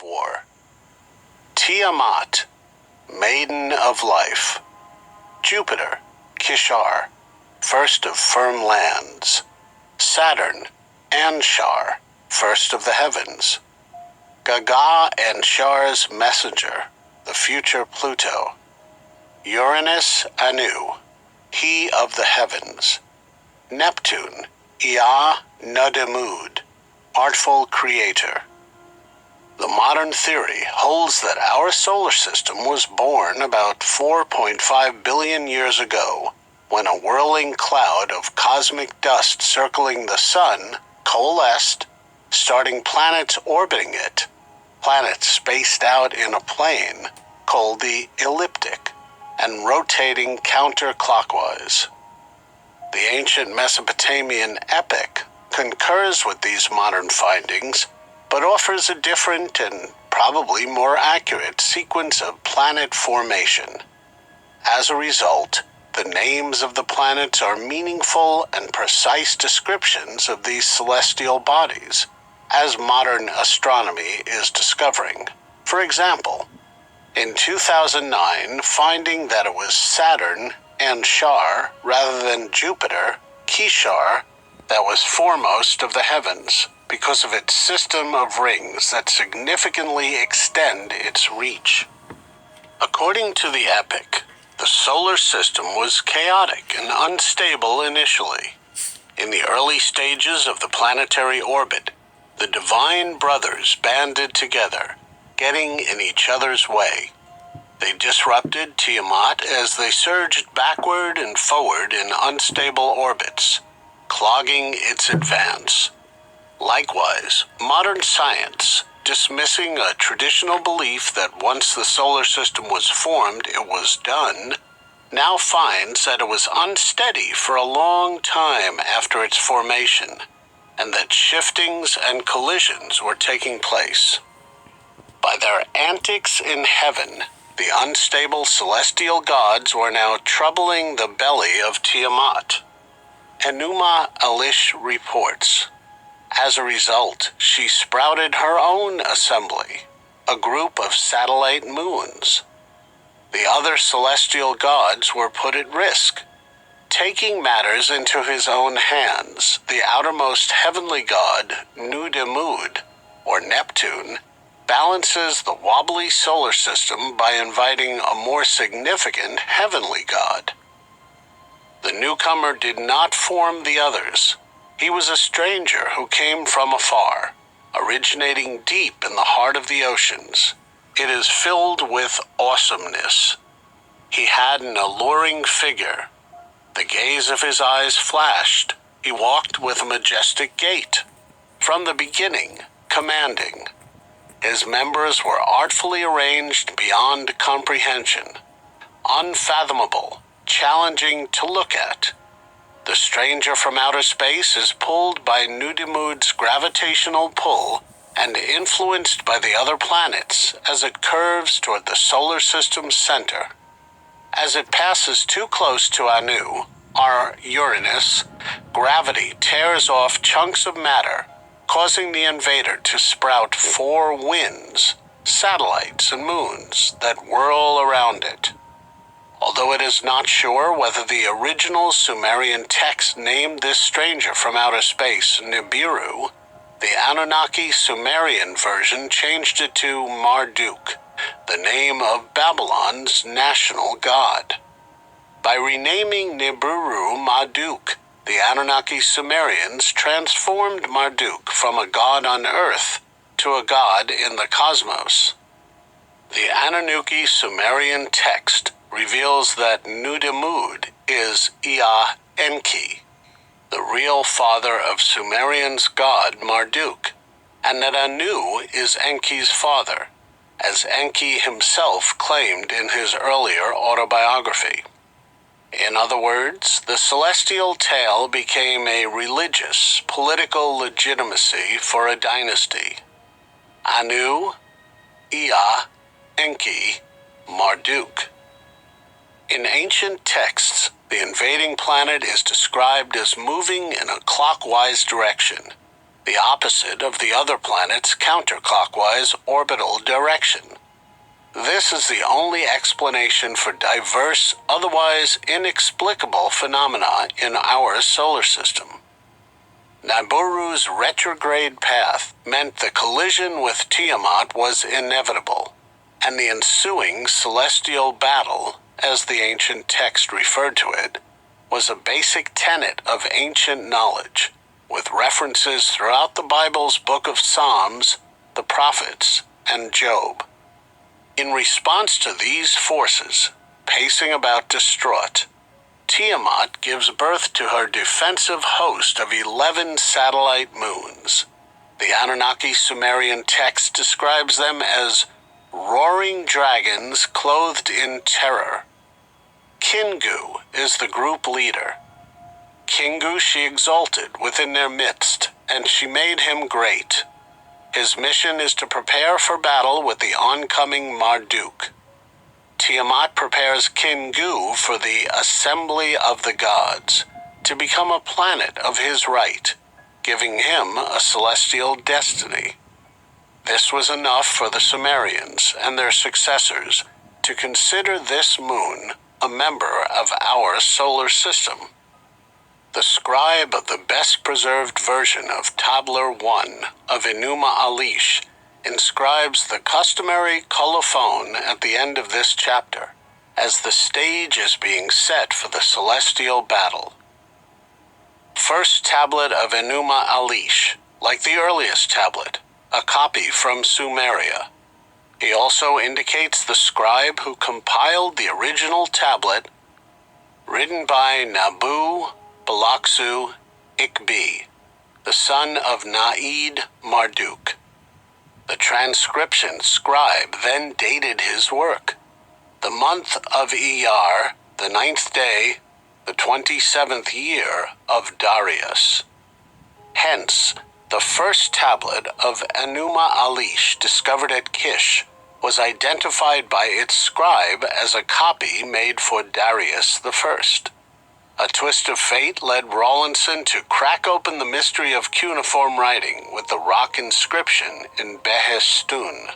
War. Tiamat, maiden of life. Jupiter, Kishar, first of firm lands. Saturn, Anshar, first of the heavens. Gaga, Anshar's messenger, the future Pluto. Uranus, Anu, he of the heavens. Neptune, Ea Nudimmud, artful creator. The modern theory holds that our solar system was born about 4.5 billion years ago, when a whirling cloud of cosmic dust circling the sun coalesced, starting planets orbiting it, planets spaced out in a plane called the ecliptic, and rotating counterclockwise. The ancient Mesopotamian epic concurs with these modern findings, but offers a different and probably more accurate sequence of planet formation. As a result, the names of the planets are meaningful and precise descriptions of these celestial bodies, as modern astronomy is discovering. For example, in 2009, finding that it was Saturn, Anshar, rather than Jupiter, Kishar, that was foremost of the heavens, because of its system of rings that significantly extend its reach. According to the epic, the solar system was chaotic and unstable initially. In the early stages of the planetary orbit, the divine brothers banded together, getting in each other's way. They disrupted Tiamat as they surged backward and forward in unstable orbits, clogging its advance. Likewise, modern science, dismissing a traditional belief that once the solar system was formed, it was done, now finds that it was unsteady for a long time after its formation, and that shiftings and collisions were taking place. By their antics in heaven, the unstable celestial gods were now troubling the belly of Tiamat. Enuma Elish reports, as a result, she sprouted her own assembly, a group of satellite moons. The other celestial gods were put at risk. Taking matters into his own hands, the outermost heavenly god, Nudimmud, or Neptune, balances the wobbly solar system by inviting a more significant heavenly god. The newcomer did not form the others. He was a stranger who came from afar, originating deep in the heart of the oceans. It is filled with awesomeness. He had an alluring figure. The gaze of his eyes flashed. He walked with a majestic gait. From the beginning, commanding. His members were artfully arranged beyond comprehension, unfathomable, challenging to look at. The stranger from outer space is pulled by Nudimmud's gravitational pull and influenced by the other planets as it curves toward the solar system's center. As it passes too close to Anu, our Uranus, gravity tears off chunks of matter, causing the invader to sprout 4 winds, satellites and moons that whirl around it. Although it is not sure whether the original Sumerian text named this stranger from outer space Nibiru, the Anunnaki Sumerian version changed it to Marduk, the name of Babylon's national god. By renaming Nibiru Marduk, the Anunnaki Sumerians transformed Marduk from a god on earth to a god in the cosmos. The Anunnaki Sumerian text reveals that Nudimmud is Ea Enki, the real father of Sumerian's god Marduk, and that Anu is Enki's father, as Enki himself claimed in his earlier autobiography. In other words, the celestial tale became a religious, political legitimacy for a dynasty. Anu, Ea, Enki, Marduk. In ancient texts, the invading planet is described as moving in a clockwise direction. the opposite of the other planet's counterclockwise orbital direction. This is the only explanation for diverse, otherwise inexplicable phenomena in our solar system. Nibiru's retrograde path meant the collision with Tiamat was inevitable, and the ensuing celestial battle, as the ancient text referred to it, was a basic tenet of ancient knowledge, with references throughout the Bible's book of Psalms, the prophets, and Job. In response to these forces, pacing about distraught, Tiamat gives birth to her defensive host of 11 satellite moons. The Anunnaki Sumerian text describes them as roaring dragons clothed in terror. Kingu is the group leader. Kingu she exalted within their midst, and she made him great. His mission is to prepare for battle with the oncoming Marduk. Tiamat prepares Kingu for the assembly of the gods, to become a planet of his right, giving him a celestial destiny. This was enough for the Sumerians and their successors to consider this moon a member of our solar system. The scribe of the best-preserved version of Tabler 1 of Enuma Elish inscribes the customary colophon at the end of this chapter, as the stage is being set for the celestial battle. First tablet of Enuma Elish, like the earliest tablet, a copy from Sumeria. He also indicates the scribe who compiled the original tablet, written by Nabu Balaksu Ikbi, the son of Naid Marduk. The transcription scribe then dated his work, the month of Iyar, the 9th day, the 27th year of Darius. Hence, the first tablet of Enuma Elish discovered at Kish was identified by its scribe as a copy made for Darius I. A twist of fate led Rawlinson to crack open the mystery of cuneiform writing with the rock inscription in Behestun.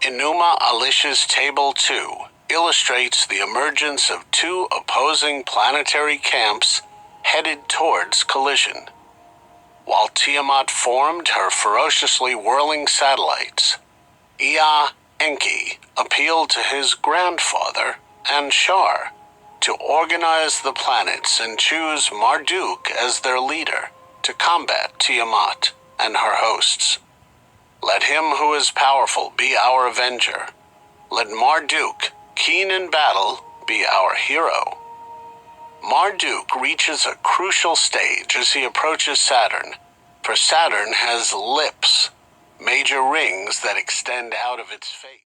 Enuma Elish's Table 2 illustrates the emergence of two opposing planetary camps headed towards collision. While Tiamat formed her ferociously whirling satellites, Ea Enki appealed to his grandfather, Anshar, to organize the planets and choose Marduk as their leader to combat Tiamat and her hosts. Let him who is powerful be our avenger. Let Marduk, keen in battle, be our hero. Marduk reaches a crucial stage as he approaches Saturn, for Saturn has lips, major rings that extend out of its face.